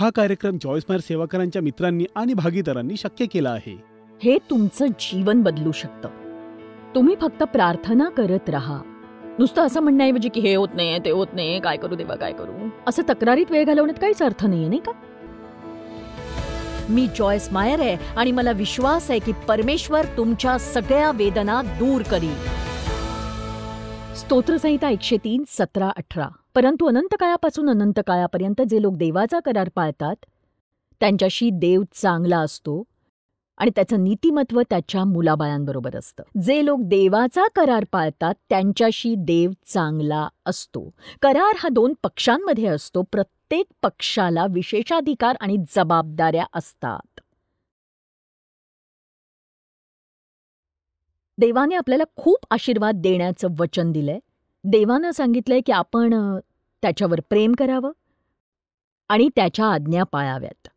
हा कार्यक्रम Joy smile सेवाकरांच्या मित्रांनी आणि भागीदारांनी शक्य केला आहे. हे तुमचं जीवन बदलू शकतं. तुम्ही फक्त प्रार्थना करत राहा. नुसतं असं म्हणण्याऐवजी की हे होत नाहीये, ते होत नाहीये, काय करू देवा काय करू, असं तक्रारीत वेळ घालवण्यात काहीच अर्थ नाहीये, नाही का? मी जॉयस मायर आहे आणि मला विश्वास आहे की परमेश्वर तुमच्या सगळ्या वेदना दूर करील. स्तोत्रसंहिता 103, 17, 18. परंतु अनंत काळापासून अनंत काळापर्यंत जे लोक देवाचा करार पाळतात त्यांच्याशी देव चांगला असतो आणि त्याचं नीतिमत्व त्याच्या मुलाबाळांबरोबर असतं. जे लोक देवाचा करार पाळतात त्यांच्याशी देव चांगला असतो. करार हा 2 पक्षांमध्ये असतो. प्रत्येक पक्षाला विशेषाधिकार आणि जबाबदाऱ्या असतात. देवाने आपल्याला खूप आशीर्वाद देण्याचं वचन दिलंय. देवानं सांगितलंय की आपण त्याच्यावर प्रेम करावं आणि त्याच्या आज्ञा पाळाव्यात.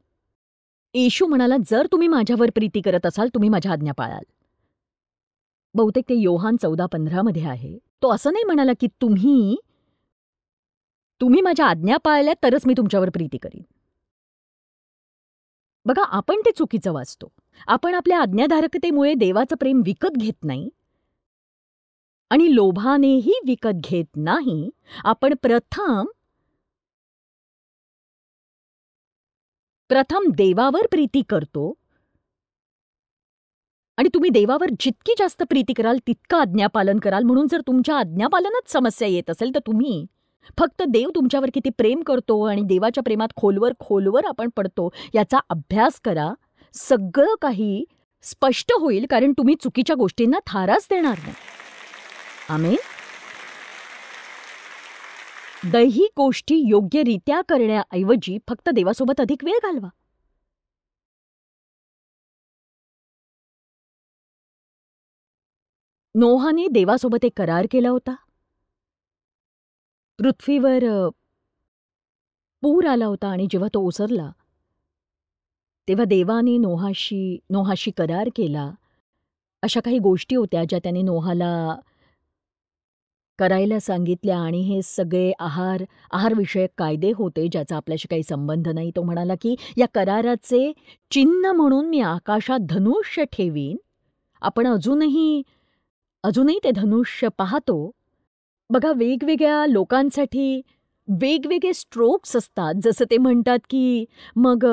येशू म्हणाला, जर तुम्ही माझ्यावर प्रीती करत असाल तुम्ही माझ्या आज्ञा पाळाल. बहुतेक ते योहान 14:15 मध्ये आहे. तो असं नाही म्हणाला की तुम्ही माझ्या आज्ञा पाळल्या तरच मी तुमच्यावर प्रीती करीन. बघा, आपण ते चुकीचं वाचतो. आपण आपल्या आज्ञाधारकतेमुळे देवाचं प्रेम विकत घेत नाही आणि लोभानेही विकत घेत नाही. आपण प्रथम देवावर प्रीती करतो आणि तुम्ही देवावर जितकी जास्त प्रीती कराल तितकं आज्ञापालन कराल. म्हणून जर तुमच्या आज्ञापालनात समस्या येत असेल तर तुम्ही फक्त देव तुमच्यावर किती प्रेम करतो आणि देवाच्या प्रेमात खोलवर आपण पडतो याचा अभ्यास करा. सगळं काही स्पष्ट होईल, कारण तुम्ही चुकीच्या गोष्टींना थाराच देणार नाही. आमेन. दैहिक गोष्टी योग्यरित्या करण्याऐवजी फक्त देवासोबत अधिक वेळ घालवा. नोहाने देवासोबत एक करार केला होता. पृथ्वीवर पूर आला होता आणि जेव्हा तो ओसरला तेव्हा देवाने नोहाशी करार केला. अशा काही गोष्टी होत्या ज्या त्याने नोहाला करायला सांगितल्या आणि हे सगळे आहारविषयक कायदे होते ज्याचा आपल्याशी काही संबंध नाही. तो म्हणाला की या कराराचे चिन्ह म्हणून मी आकाशात धनुष्य ठेवीन. आपण अजूनही ते धनुष्य पाहतो. बघा, वेगवेगळ्या लोकांसाठी वेगवेगळे स्ट्रोक्स असतात. जसं ते म्हणतात की मग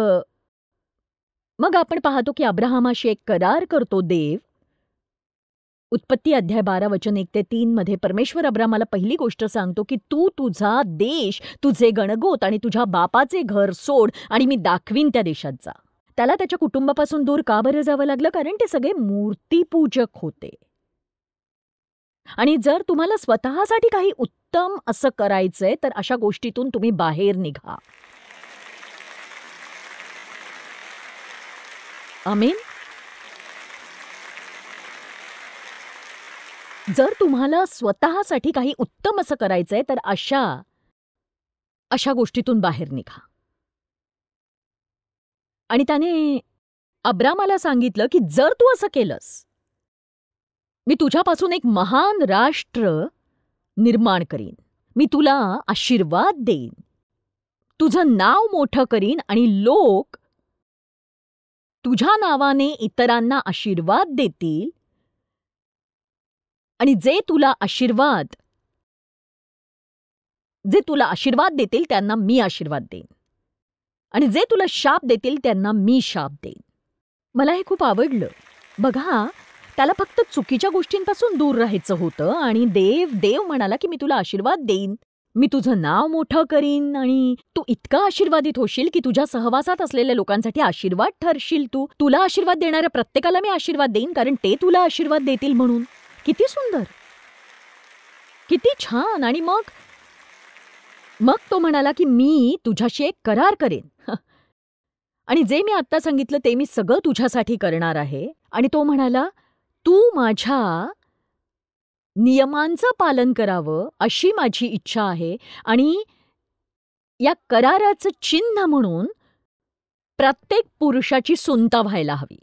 आपण पाहतो की अब्राहमाशी एक करार करतो देव. उत्पत्ती अध्याय 12 वचन 1-3 मध्ये परमेश्वर अब्रामाला पहिली गोष्ट सांगतो की तू तुझा देश, तुझे गणगोत आणि तुझ्या बापाचे घर सोड आणि मी दाखवीन त्या देशात जा. त्याला त्याच्या कुटुंबापासून दूर का बरं जावं लागलं? कारण ते सगळे मूर्तीपूजक होते. आणि जर तुम्हाला स्वतःसाठी काही उत्तम असं करायचंय तर अशा गोष्टीतून तुम्ही बाहेर निघा. आमेन. जर तुम्हाला स्वतःसाठी काही उत्तम असं करायचंय तर अशा गोष्टीतून बाहेर निघा. आणि त्याने अब्रामाला सांगितलं की जर तू असं केलंस मी तुझ्यापासून एक महान राष्ट्र निर्माण करीन. मी तुला आशीर्वाद देईन, तुझं नाव मोठं करीन आणि लोक तुझ्या नावाने इतरांना आशीर्वाद देतील आणि जे तुला आशीर्वाद देतील त्यांना मी आशीर्वाद देईन आणि जे तुला शाप देतील त्यांना मी शाप देईन. मला हे खूप आवडलं. बघा, त्याला फक्त चुकीच्या गोष्टींपासून दूर राहायचं होतं आणि देव म्हणाला की मी तुला आशीर्वाद देईन, मी तुझं नाव मोठं करीन आणि तू इतका आशीर्वादित होशील की तुझ्या सहवासात असलेल्या लोकांसाठी आशीर्वाद ठरशील. तुला आशीर्वाद देणाऱ्या प्रत्येकाला मी आशीर्वाद देईन कारण ते तुला आशीर्वाद देतील म्हणून. किती सुंदर, किती छान. आणि मग तो म्हणाला की मी तुझ्याशी एक करार करेन आणि जे मी आत्ता सांगितलं ते मी सगळं तुझ्यासाठी करणार आहे. आणि तो म्हणाला तू माझ्या नियमांचं पालन करावं अशी माझी इच्छा आहे आणि या कराराचं चिन्ह म्हणून प्रत्येक पुरुषाची सुनता व्हायला हवी.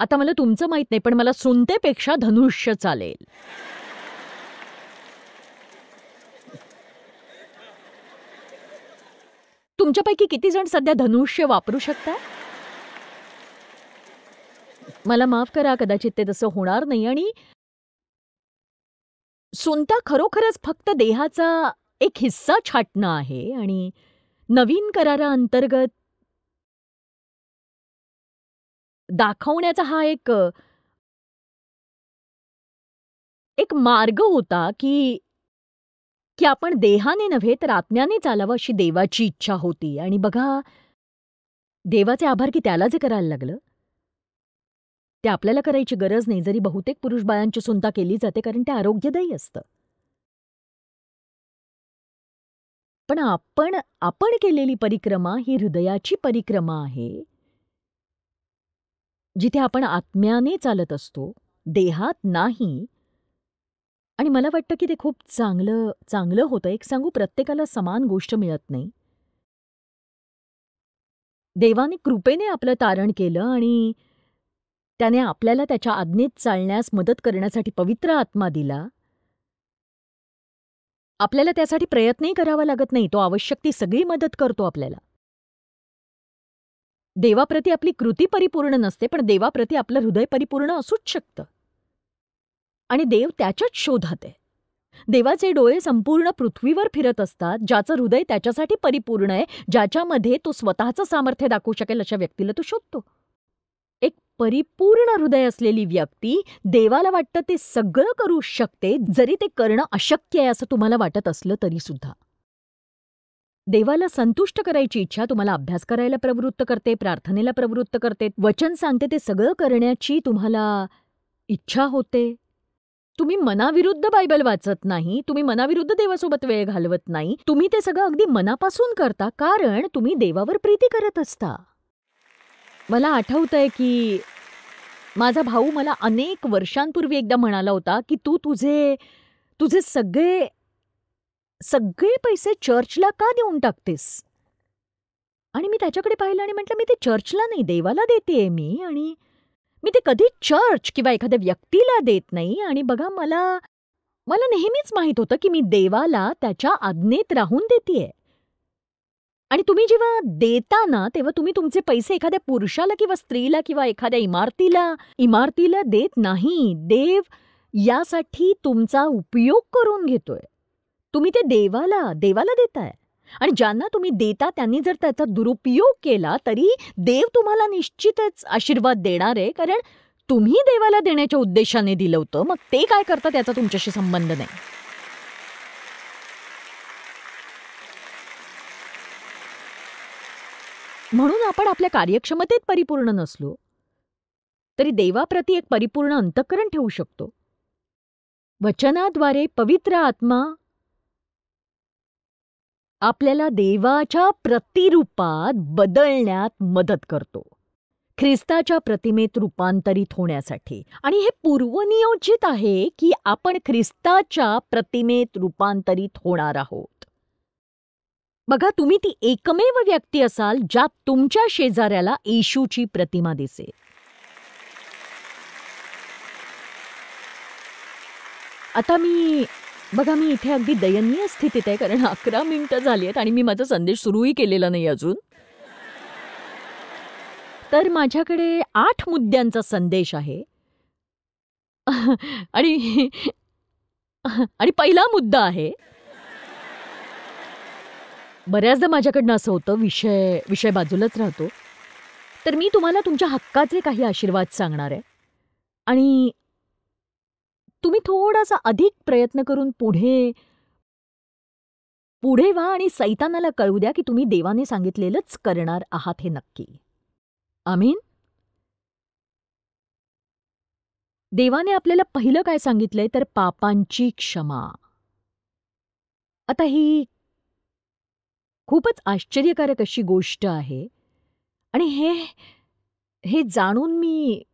आता मला तुमचं माहित नाही पण मला सुनतेपेक्षा धनुष्य चालेल. तुमच्यापैकी किती जण सध्या धनुष्य वापरू शकता? मला माफ करा, कदाचित ते तसं होणार नाही. आणि सुनता खरोखरच फक्त देहाचा एक हिस्सा छाटणं आहे. आणि नवीन कराराअंतर्गत दाखवण्याचा हा एक मार्ग होता की की आपण देहाने नव्हे तर आत्म्याने चालावं अशी देवाची इच्छा होती. आणि बघा, देवाचे आभार की त्याला जे करायला लागलं ते आपल्याला करायची गरज नाही, जरी बहुतेक पुरुष बाळांची सुनता केली जाते, कारण ते आरोग्यदायी असतं. पण आपण आपण केलेली परिक्रमा ही हृदयाची परिक्रमा आहे, जिथे आपण आत्म्याने चालत असतो, देहात नाही. आणि मला वाटतं की ते खूप चांगलं चांगलं होतं. एक सांगू, प्रत्येकाला समान गोष्ट मिळत नाही. देवाने कृपेने आपलं तारण केलं आणि त्याने आपल्याला त्याच्या आज्ञेत चालण्यास मदत करण्यासाठी पवित्र आत्मा दिला. आपल्याला त्यासाठी प्रयत्नही करावा लागत नाही. तो आवश्यक ती सगळी मदत करतो आपल्याला. देवाप्रती आपली कृती परिपूर्ण नसते, पण देवाप्रती आपलं हृदय परिपूर्ण असूच शकतं. आणि देव त्याच्याच शोधात आहे. देवाचे डोळे संपूर्ण पृथ्वीवर फिरत असतात. ज्याचं हृदय त्याच्यासाठी परिपूर्ण आहे, ज्याच्यामध्ये तो स्वतःचं सामर्थ्य दाखवू शकेल, अशा व्यक्तीला तो शोधतो. एक परिपूर्ण हृदय असलेली व्यक्ती, देवाला वाटतं ते सगळं करू शकते, जरी ते करणं अशक्य आहे असं तुम्हाला वाटत असलं तरी सुद्धा. देवाला संतुष्ट करायची इच्छा तुम्हाला अभ्यास करायला प्रवृत्त करते, प्रार्थनेला प्रवृत्त करते, वचन सांगते, ते सगळं करण्याची तुम्हाला इच्छा होते. तुम्ही मनाविरुद्ध बायबल वाचत नाही, तुम्ही मनाविरुद्ध देवासोबत वेळ घालवत नाही. तुम्ही ते सगळं अगदी मनापासून करता, कारण तुम्ही देवावर प्रीती करत असता. मला आठवतंय की माझा भाऊ मला अनेक वर्षांपूर्वी एकदा म्हणाला होता की तू तुझे तुझे सगळे सगळे पैसे चर्चला का देऊन टाकतेस? आणि मी त्याच्याकडे पाहिलं आणि म्हटलं, मी ते चर्चला नाही, देवाला देतेय मी. आणि मी ते कधी चर्च किंवा एखाद्या व्यक्तीला देत नाही. आणि बघा, मला मला नेहमीच माहित होतं की मी देवाला त्याच्या आज्ञेत राहून देतेय. आणि तुम्ही जेव्हा देता ना, तेव्हा तुम्ही तुमचे पैसे एखाद्या पुरुषाला किंवा स्त्रीला किंवा एखाद्या इमारतीला देत नाही. देव यासाठी तुमचा उपयोग करून घेतोय. तुम्ही ते देवाला देताय. आणि ज्यांना तुम्ही देता त्यांनी जर त्याचा दुरुपयोग केला तरी देव तुम्हाला निश्चितच आशीर्वाद देणार आहे, कारण तुम्ही देवाला देण्याच्या उद्देशाने दिलं होतं. मग ते काय करतात त्याचा तुमच्याशी संबंध नाही. म्हणून आपण आपल्या कार्यक्षमतेत परिपूर्ण नसलो तरी देवाप्रती एक परिपूर्ण अंतःकरण ठेवू शकतो. वचनाद्वारे पवित्र आत्मा आपल्याला देवाच्या प्रतिरूपात बदलण्यात मदत करतो, ख्रिस्ताच्या प्रतिमेत रूपांतरित होण्यासाठी. आणि हे पूर्वनियोजित आहे की आपण ख्रिस्ताच्या प्रतिमेत रूपांतरित होणार आहोत. बघा, तुम्ही ती एकमेव व्यक्ती असाल ज्यात तुमच्या शेजाऱ्याला येशूची प्रतिमा दिसेल. आता मी इथे अगदी दयनीय स्थितीत आहे, कारण 11 मिनिटं झाली आहेत आणि मी माझा संदेश सुरूही केलेला नाही अजून. तर माझ्याकडे 8 मुद्द्यांचा संदेश आहे. आणि आणि पहिला मुद्दा आहे, बऱ्याचदा माझ्याकडनं असं होतं, विषय बाजूलाच राहतो. तर मी तुम्हाला तुमच्या हक्काचे काही आशीर्वाद सांगणार आहे. आणि तुम्ही थोडासा अधिक प्रयत्न करून पुढे व्हा आणि सैतानाला कळू द्या की तुम्ही देवाने सांगितलेलंच करणार आहात हे नक्की. आमीन. देवाने आपल्याला पहिलं काय सांगितलंय तर पापांची क्षमा. आता ही खूपच आश्चर्यकारक अशी गोष्ट आहे. आणि हे जाणून मी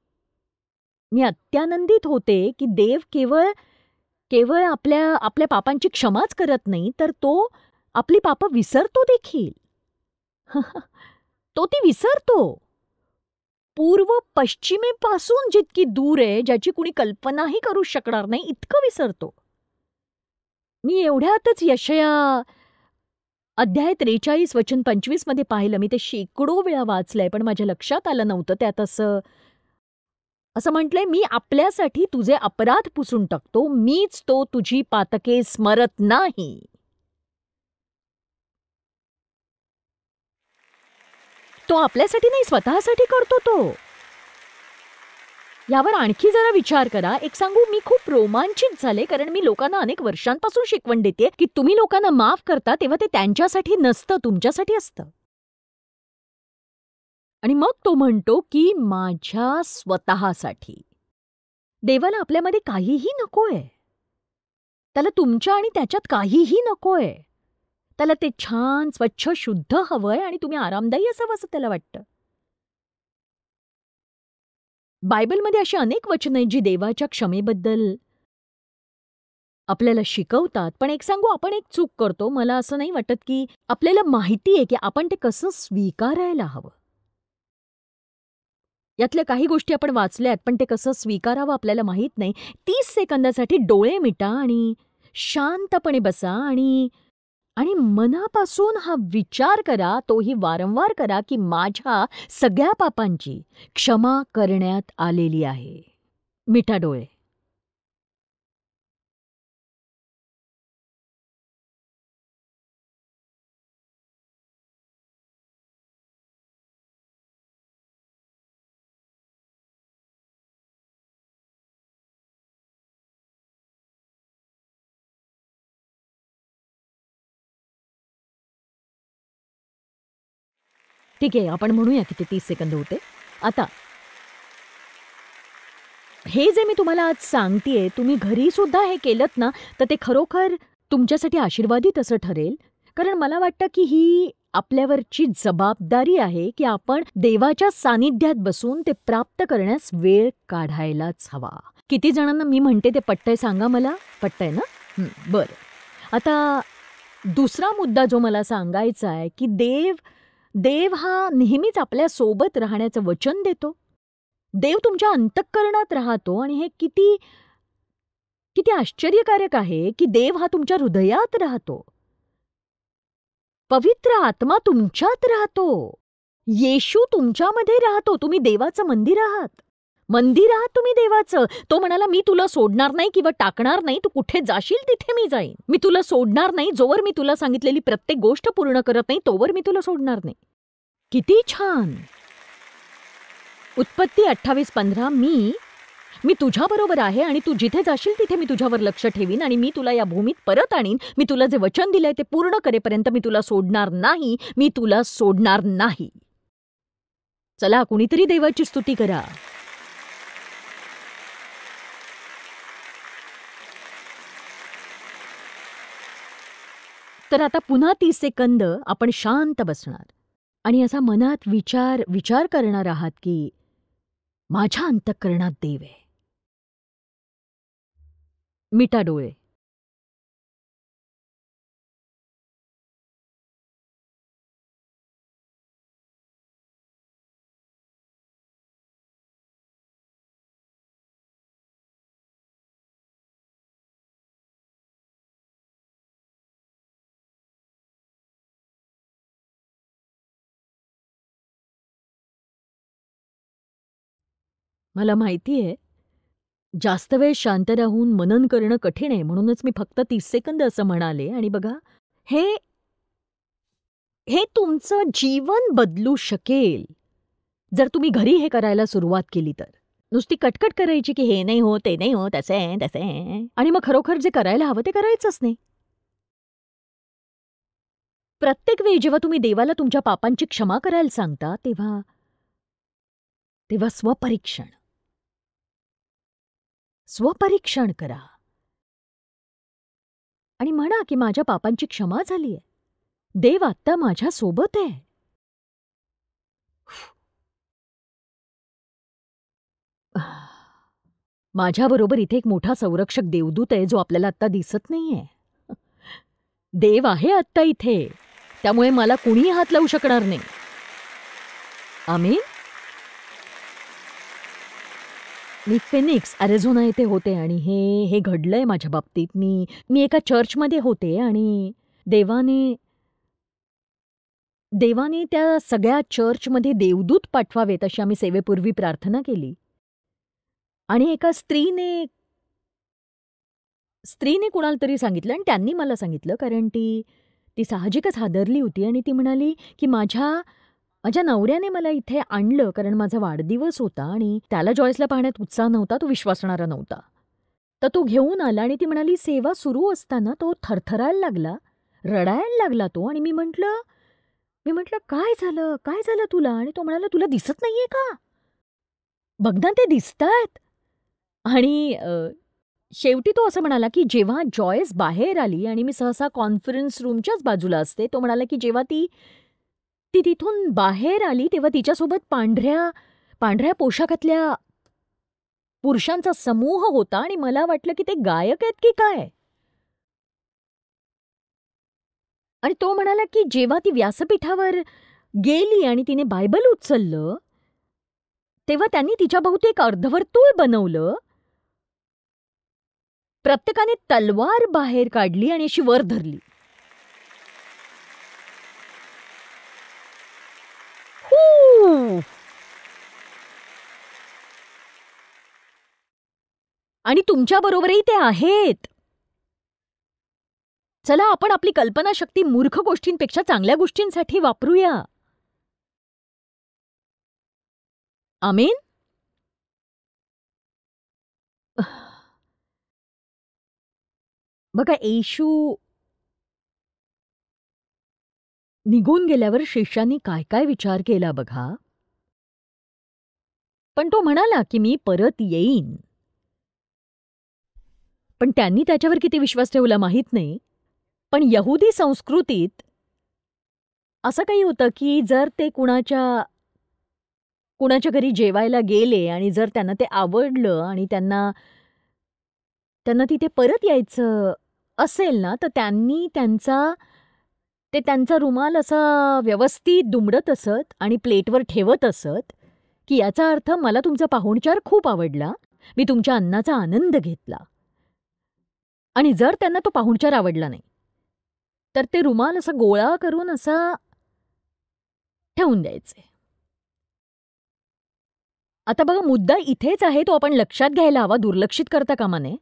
अत्यानंदित होते की देव केवळ आपल्या पापांची क्षमाच करत नाही, तर तो आपली पापं विसरतो देखील. तो ती विसरतो. पूर्व पश्चिमेपासून जितकी दूर आहे, ज्याची कुणी कल्पनाही करू शकणार नाही, इतकं विसरतो. मी एवढ्यातच अध्याय 43 वचन 25 मध्ये पाहिलं. मी ते शेकडो वेळा वाचलंय, पण माझ्या लक्षात आलं नव्हतं त्यात असं म्हटलंय, मी आपल्यासाठी तुझे अपराध पुसून टाकतो, मीच तो तुझी पातके स्मरत नाही. तो आपल्यासाठी नाही, स्वतःसाठी करतो तो. यावर आणखी जरा विचार करा. एक सांगू, मी खूप रोमांचित झाले, कारण मी लोकांना अनेक वर्षांपासून शिकवण देते की तुम्ही लोकांना माफ करता तेव्हा ते त्यांच्यासाठी नसतं, तुमच्यासाठी असतं. आणि मग तो म्हणतो की माझ्या स्वतःसाठी. देवाला आपल्यामध्ये काहीही नकोय. त्याला तुमच्या आणि त्याच्यात काहीही नकोय. त्याला ते छान स्वच्छ शुद्ध हवंय आणि तुम्ही आरामदायी असावं असं त्याला वाटतं. बायबलमध्ये अशी अनेक वचनं आहेत जी देवाच्या क्षमेबद्दल आपल्याला शिकवतात. पण एक सांगू, आपण एक चूक करतो. मला असं नाही वाटत की आपल्याला माहिती आहे की आपण ते कसं स्वीकारायला हवं. यातल्या काही गोष्टी आपण वाचल्यात, पण ते कसं स्वीकारावं आपल्याला माहीत नाही. 30 सेकंदासाठी डोळे मिटा आणि शांतपणे बसा आणि मनापासून हा विचार करा, तोही वारंवार करा की माझ्या सगळ्या पापांची क्षमा करण्यात आलेली आहे. मिटा डोळे. ठीक आहे, आपण म्हणूया की ते 30 सेकंद होते. आता हे जे मी तुम्हाला आज सांगतेय, तुम्ही घरी सुद्धा हे केलत ना, तर ते खरोखर तुमच्यासाठी आशीर्वादित असं ठरेल. कारण मला वाटतं की ही आपल्यावरची जबाबदारी आहे की आपण देवाच्या सानिध्यात बसून ते प्राप्त करण्यास वेळ काढायलाच हवा. किती जणांना मी म्हणते ते पटतंय सांगा मला? पटतंय ना? बरं. आता दुसरा मुद्दा जो मला सांगायचा आहे की देव हा नेहमीच आपल्या सोबत राहण्याचं वचन देतो. देव तुमच्या अंतःकरणात राहतो आणि हे किती किती आश्चर्यकारक आहे की देव हा तुमच्या हृदयात राहतो. पवित्र आत्मा तुमच्यात राहतो. येशू तुमच्यामध्ये राहतो. तुम्ही देवाचं मंदिर आहात. मंदिर आहात तुम्ही देवाचं. तो म्हणाला, मी तुला सोडणार नाही किंवा टाकणार नाही. तू कुठे जाशील तिथे मी जाईन. मी तुला सोडणार नाही. जोवर मी तुला सांगितलेली प्रत्येक गोष्ट पूर्ण करत नाही, तोवर मी तुला सोडणार नाही. किती छान. उत्पत्ती 28:15 मी तुझ्याबरोबर आहे आणि तू जिथे जाशील तिथे मी तुझ्यावर लक्ष ठेवीन आणि मी तुला या भूमीत परत आणीन. मी तुला जे वचन दिलंय ते पूर्ण करेपर्यंत मी तुला सोडणार नाही. मी तुला सोडणार नाही. चला, कुणीतरी देवाची स्तुती करा. तर आता पुन्हा 30 सेकंद आपण शांत बसणार आणि असा मनात विचार करणार आहात की माझ्या अंतःकरणात देव आहे. मिटा डोळे. मला माहिती आहे जास्त वेळ शांत राहून मनन करणं कठीण आहे, म्हणूनच मी फक्त 30 सेकंद असं म्हणाले. आणि बघा, हे तुमचं जीवन बदलू शकेल जर तुम्ही घरी हे करायला सुरुवात केली तर. नुसती कटकट करायची की हे नाही हो, ते नाही हो, तसे आणि मग खरोखर जे करायला हवं ते करायचंच नाही. प्रत्येक वेळी जेव्हा तुम्ही देवाला तुमच्या पापांची क्षमा करायला सांगता तेव्हा स्वपरीक्षण करा आणि म्हणा की माझ्या पापांची क्षमा झालीय. देव आत्ता माझ्या सोबत आहे. माझ्याबरोबर इथे एक मोठा संरक्षक देवदूत आहे जो आपल्याला आत्ता दिसत नाहीये. देव आहे आत्ता इथे, त्यामुळे मला कुणीही हात लावू शकणार नाही. आमीन. मी फिनिक्स, अॅरिझोना येथे होते आणि हे घडलंय माझ्या बाबतीत. मी एका चर्चमध्ये होते आणि देवाने देवाने त्या सगळ्या चर्चमध्ये देवदूत पाठवावेत अशी आम्ही सेवेपूर्वी प्रार्थना केली. आणि एका स्त्रीने कुणाला तरी सांगितलं आणि त्यांनी मला सांगितलं, कारण ती साहजिकच हादरली होती आणि ती म्हणाली की माझ्या नवऱ्याने मला इथे आणलं कारण माझा वाढदिवस होता आणि त्याला जॉयसला पाहण्यात उत्साह नव्हता, तो विश्वासणारा नव्हता. तर तो घेऊन आला आणि ती म्हणाली सेवा सुरू असताना तो थरथरायला लागला, रडायला लागला तो. आणि मी म्हटलं काय झालं तुला? आणि तो म्हणाला तुला दिसत नाहीये का? बघ ना ते दिसतायत. आणि शेवटी तो असं म्हणाला की जेव्हा जॉयस बाहेर आली आणि मी सहसा कॉन्फरन्स रूमच्याच बाजूला असते, तो म्हणाला की जेव्हा ती तिथून बाहेर आली तेव्हा तिच्यासोबत पांढऱ्या पोशाखातल्या पुरुषांचा समूह होता आणि मला वाटलं की ते गायक आहेत की काय. आणि तो म्हणाला की जेव्हा ती व्यासपीठावर गेली आणि तिने बायबल उचललं तेव्हा त्यांनी तिच्याभोवती एक अर्धवर्तुळ बनवलं, प्रत्येकाने तलवार बाहेर काढली आणि अशी वर धरली. आणि तुमच्याबरोबरही ते आहेत. चला आपण आपली कल्पनाशक्ती मूर्ख गोष्टींपेक्षा चांगल्या गोष्टींसाठी वापरूया. आमेन. बघा, येशू निघून गेल्यावर शिष्यांनी काय काय विचार केला बघा. पण तो म्हणाला की मी परत येईन. पण त्यांनी त्याच्यावर किती विश्वास ठेवला माहीत नाही. पण यहुदी संस्कृतीत असं काही होतं की जर ते कुणाच्या घरी जेवायला गेले आणि जर त्यांना ते आवडलं आणि त्यांना तिथे परत यायचं असेल ना, तर त्यांनी त्यांचा रुमाल असा व्यवस्थित दुमडत असत आणि प्लेटवर ठेवत असत की याचा अर्थ मला तुमचा पाहुणचार खूप आवडला, मी तुमच्या अन्नाचा आनंद घेतला. आणि जर त्यांना तो पाहुणचार आवडला नाही तर ते रुमाल असा गोळा करून असा ठेवून द्यायचे. आता बघा, मुद्दा इथेच आहे, तो आपण लक्षात घ्यायला हवा, दुर्लक्षित करता कामा नये.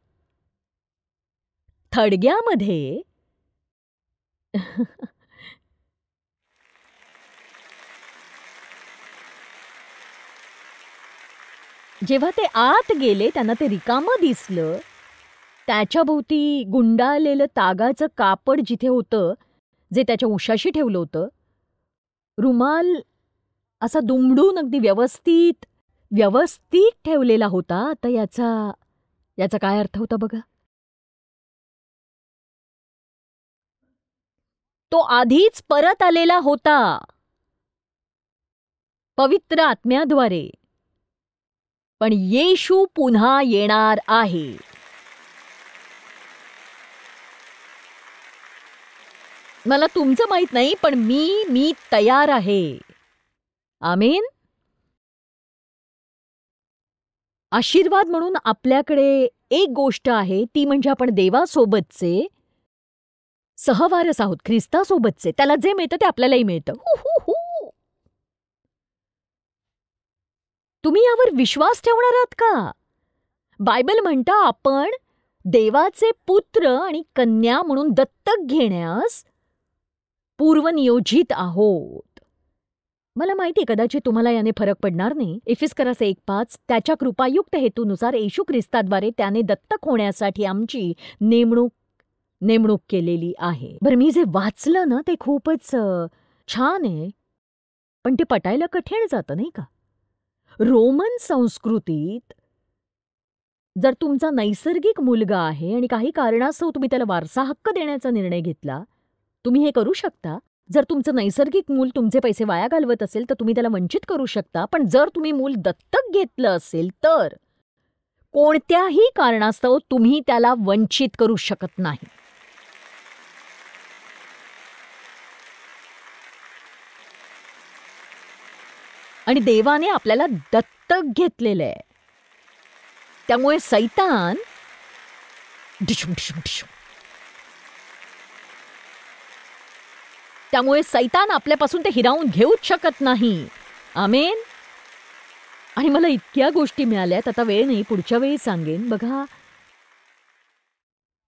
थडग्यामध्ये जेव्हा ते आत गेले त्यांना ते रिकामं दिसलं. त्याच्याभोवती गुंडाळलेलं तागाचं कापड जिथे होतं, जे त्याच्या उशाशी ठेवलं होतं, रुमाल असा दुमडून अगदी व्यवस्थित ठेवलेला होता. आता याचा काय अर्थ होता बघा. तो आधीच परत आलेला होता पवित्र आत्म्याद्वारे, पण येशू पुन्हा येणार आहे. मला तुमचं माहित नाही, पण मी तयार आहे. आमेन. आशीर्वाद म्हणून आपल्याकडे एक गोष्ट आहे, ती म्हणजे आपण देवासोबतचे सहवारस आहोत, ख्रिस्तासोबतचे. त्याला जे मिळतं ते आपल्यालाही मिळतं. तुम्ही यावर विश्वास ठेवणार आहात का? बायबल म्हणतं आपण देवाचे पुत्र आणि कन्या म्हणून दत्तक घेण्यास पूर्वनियोजित आहोत. मला माहिती आहे कदाचित तुम्हाला याने फरक पडणार नाही. इफिस्करास 1:5 त्याच्या कृपायुक्त हेतूनुसार येशू ख्रिस्ताद्वारे त्याने दत्तक होण्यासाठी आमची नेमणूक केलेली आहे. बरं, मी जे वाचलं ना ते खूपच छान आहे, पण ते पटायला कठीण जातं नाही का. रोमन संस्कृतीत जर तुमचा नैसर्गिक मुलगा आहे आणि काही कारणास्तव तुम्ही त्याला वारसा हक्क देण्याचा निर्णय घेतला, तुम्ही हे करू शकता. जर तुमचं नैसर्गिक मूल तुमचे पैसे वाया घालवत असेल तर तुम्ही त्याला वंचित करू शकता. पण जर तुम्ही मूल दत्तक घेतलं असेल तर कोणत्याही कारणास्तव तुम्ही त्याला वंचित करू शकत नाही. आणि देवाने आपल्याला दत्तक घेतलेलं आहे. त्यामुळे सैतान त्यामुळे सैतान आपल्यापासून ते हिरावून घेऊच शकत नाही. आमेन. आणि मला इतक्या गोष्टी मिळाल्यात, आता वेळ नाही, पुढच्या वेळी सांगेन. बघा,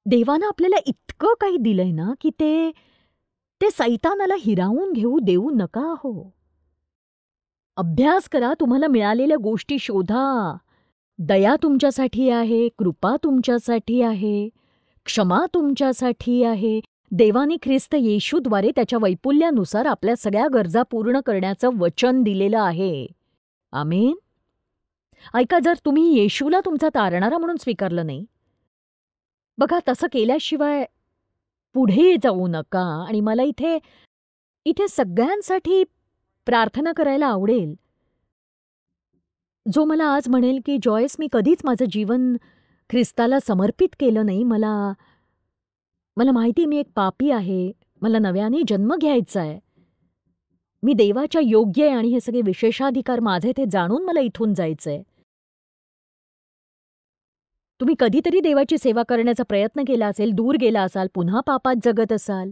देवानं आपल्याला इतकं काही दिलंय ना की ते सैतानाला हिरावून घेऊ देऊ नका हो. अभ्यास करा, तुम्हाला मिळालेल्या गोष्टी शोधा. दया तुमच्यासाठी आहे, कृपा तुमच्यासाठी आहे, क्षमा तुमच्यासाठी आहे. देवाने ख्रिस्त येशूद्वारे त्याच्या वैपुल्यानुसार आपल्या सगळ्या गरजा पूर्ण करण्याचं वचन दिलेलं आहे. आमेन. ऐका, जर तुम्ही येशूला तुमचा तारणारा म्हणून स्वीकारलं नाही, बघा, तसं केल्याशिवाय पुढे जाऊ नका. आणि मला इथे सगळ्यांसाठी प्रार्थना करायला आवडेल, जो मला आज म्हणेल की जॉयस, मी कधीच माझं जीवन ख्रिस्ताला समर्पित केलं नाही. मला माहिती मी एक पापी आहे, मला नव्याने जन्म घ्यायचा आहे, मी देवाच्या योग्य आहे आणि हे सगळे विशेषाधिकार माझे ते जाणून मला इथून जायचंय. तुम्ही कधीतरी देवाची सेवा करण्याचा प्रयत्न केला असेल, दूर गेला असाल, पुन्हा पापात जगत असाल,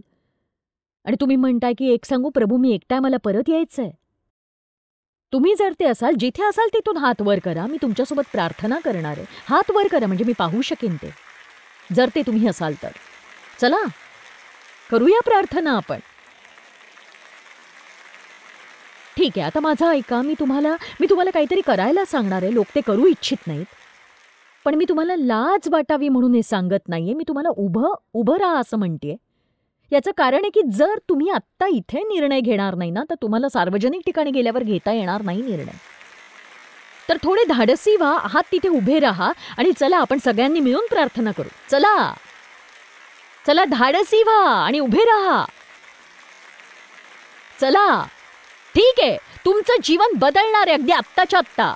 आणि तुम्ही म्हणताय की एक सांगू प्रभू, मी एकटा, मला परत यायचंय. तुम्ही जर ते असाल, जिथे असाल तिथून हात वर करा, मी तुमच्यासोबत प्रार्थना करणार आहे. हात वर करा म्हणजे मी पाहू शकेन ते, जर ते तुम्ही असाल तर. चला करूया प्रार्थना आपण. ठीक आहे, आता माझं ऐका, मी तुम्हाला काहीतरी करायला सांगणार आहे. लोक ते करू इच्छित नाहीत, पण मी तुम्हाला लाज वाटावी म्हणून हे सांगत नाहीये. मी तुम्हाला उभं राहा असं म्हणतेय. याचं कारण आहे की जर तुम्ही आत्ता इथे निर्णय घेणार नाही ना, तर तुम्हाला सार्वजनिक ठिकाणी गेल्यावर घेता येणार नाही निर्णय. तर थोडे धाडसी व्हा, हात तिथे उभे राहा आणि चला आपण सगळ्यांनी मिळून प्रार्थना करू. चला धाडसी व्हा आणि उभे राहा. चला, ठीक आहे, तुमचं जीवन बदलणार आहे अगदी आत्ताच्या आत्ता.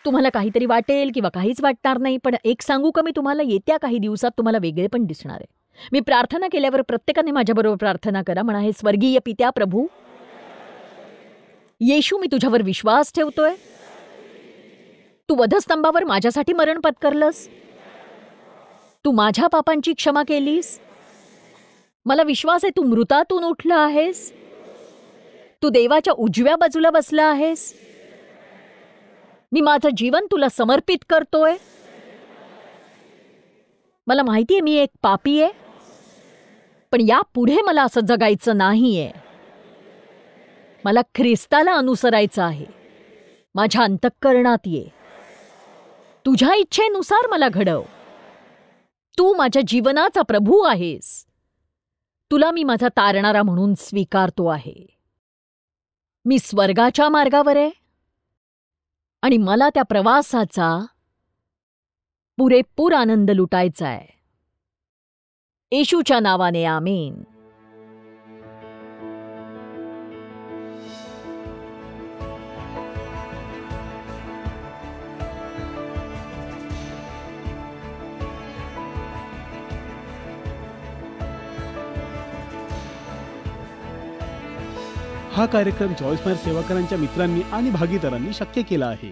तुम्हाला काहीतरी वाटेल किंवा काहीच वाटणार नाही, पण एक सांगू का, मी तुम्हाला येत्या काही दिवसात तुम्हाला वेगळे पण दिसणार आहे. मी प्रार्थना केल्यावर प्रत्येकाने माझ्याबरोबर प्रार्थना करा. म्हणा, हे स्वर्गीय पित्या प्रभू येशू, मी तुझ्यावर विश्वास ठेवतोय. तू वधस्तंभावर माझ्यासाठी मरण पत्करलंस, तू माझ्या पापांची क्षमा केलीस. मला विश्वास आहे तू मृतातून उठला आहेस, तू देवाच्या उजव्या बाजूला बसला आहेस. मी माझं जीवन तुला समर्पित करतोय. मला माहितीये मी एक पापी आहे, पण यापुढे मला असं जगायचं नाहीये. मला ख्रिस्ताला अनुसरायचं आहे. माझ्या अंतःकरणात ये, तुझ्या इच्छेनुसार मला घडव. तू माझ्या जीवनाचा प्रभू आहेस. तुला मी माझा तारणारा म्हणून स्वीकारतो आहे. मी स्वर्गाच्या मार्गावर आहे आणि मला त्या प्रवासाचा पुरेपूर आनंद लुटायचा आहे. येशूच्या नावाने आमेन. हा कार्यक्रम जॉयस मेयर सेवाकरांच्या मित्रांनी आणि भागीदारांनी शक्य केला आहे.